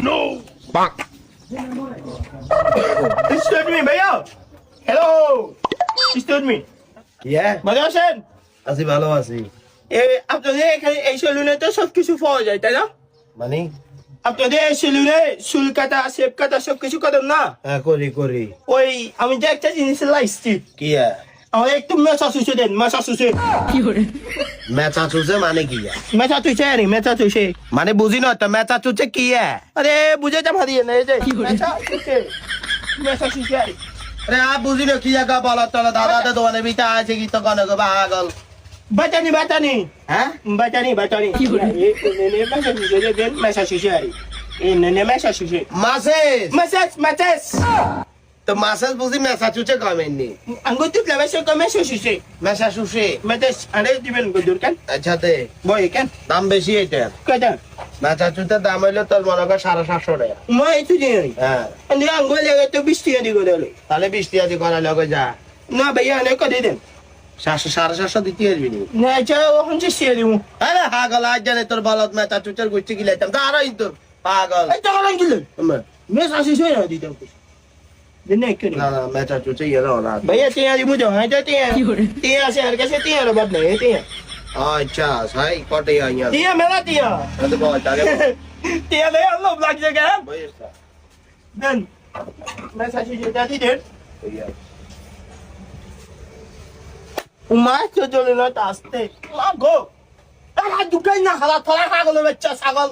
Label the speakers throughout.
Speaker 1: no! Excuse me, ভাইয়া। Hello. Excuse me.
Speaker 2: ইয়া
Speaker 1: ভালো আছেন?
Speaker 2: আছি ভালো আছি
Speaker 1: আপনাদের এখানে এই সেলুনে তো সবকিছু পাওয়া যায়, তাই না?
Speaker 2: মানে
Speaker 1: আপনাদের এই সেলুনে চুল কাটা, শেভ কাটা সবকিছু করেন না?
Speaker 2: হ্যাঁ করি করি
Speaker 1: ওই আমি যে একটা জিনিস লাইছি,
Speaker 2: কি হ্যাঁ
Speaker 1: আমার একটু মেচা চুষে দেন, মেচা চুষে।
Speaker 2: মেচা চুষে মানে কি হ্যাঁ
Speaker 1: মেচা চুষে আরে, মেচা চুষে।
Speaker 2: মানে বুঝি না তো মেচা চুষে কি হ্যাঁ
Speaker 1: আরে বুঝে যা ভারিয়ে না, এই যে মেচা চুষে, মেচা চুষে আরে।
Speaker 2: আরে আপ বুঝি না কি জায়গা বলো তোলা দাদা দোকানে বিটা আছে কি তো কোন পাগল
Speaker 1: বাটানি বাটানি
Speaker 2: হ্যাঁ
Speaker 1: বাটানি বাটানি মেচা চুষে দেন, মেচা চুষে আরে। এই নে মেচা চুষে।
Speaker 2: মাসেস
Speaker 1: Massage, massage.
Speaker 2: তো মাসেস বুঝি মেচা চুষে কমেননি
Speaker 1: Anggo tu la version comme ça, je sais.
Speaker 2: মেচা চুষে
Speaker 1: Massage, allez, tu veux le goûter kan?
Speaker 2: আচ্ছা তে
Speaker 1: Boy, kan?
Speaker 2: দাম বেশি এটার
Speaker 1: Kada.
Speaker 2: মেচা চুষে দাম হইলো তোর মনে কর 750 টাকা
Speaker 1: Moi, et tu dis.
Speaker 2: হ্যাঁ
Speaker 1: Andi anggo le to bisti andi godalo.
Speaker 2: তাহলে 20 টাকা দিয়ে করা লগে যা
Speaker 1: Na ba ya ne ko de den.
Speaker 2: 750 দিতে আসবি নি
Speaker 1: Na ja on je sais du.
Speaker 2: আরে পাগল আজ জানে তোর বলত মেচা চুষের গুষ্টি গিলাইতাম দাঁড়াই তোর পাগল
Speaker 1: Ai ta lan gilin. Mais ça c'est ça dit donc. De ne que ni.
Speaker 2: না না মেচা চুষে ইয়ে না
Speaker 1: Ba ya tiens di mujo, ai ta tiens. Tiens c'est ar ka se tiens lo bad na, tiens.
Speaker 2: আচ্ছা সাই কটে আইয়া
Speaker 1: Tiens me la tiens.
Speaker 2: তো বল তাহলে
Speaker 1: Tiens le Allah black je kan.
Speaker 2: বইসা
Speaker 1: Den. Massage je ta di den. Umar তো চলে না আসতে লাগো আরে দুকাই না হালা তোরা পাগল বাচ্চা ছাগল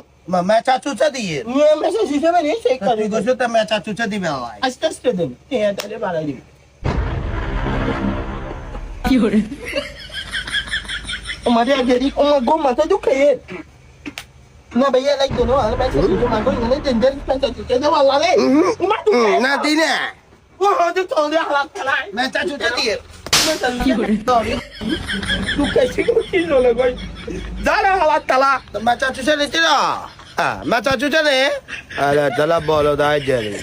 Speaker 2: মেচা চুষে দিয়ে
Speaker 1: নিয়ে মেসেজ হিসেবে নিয়ে সেই কাজ
Speaker 2: তুই কইছ তো মেচা চুষে দিবে ভাই
Speaker 1: আস্তে আস্তে দেন টিয়া তাহলে বাড়াই দিবি Umar ya jadi Umar gue mata dukai না ভাইয়া লাইক দেন আর মেসেজ হিসেবে মাগো ইনে দেন দেন মেসেজ হিসেবে ওয়াল্লাহ রে Umar dukai
Speaker 2: না দি না
Speaker 1: ও হতে তোরে হালা খেলা
Speaker 2: মেচা চুষে দিয়ে
Speaker 1: মেসেজ হিসেবে দুকাই কি হলো কই জানা হালা তালা
Speaker 2: তো মেচা চুষে দিতে না হ্যাঁ মেচা চুষে নে আরে তাহলে বলো দাই জানি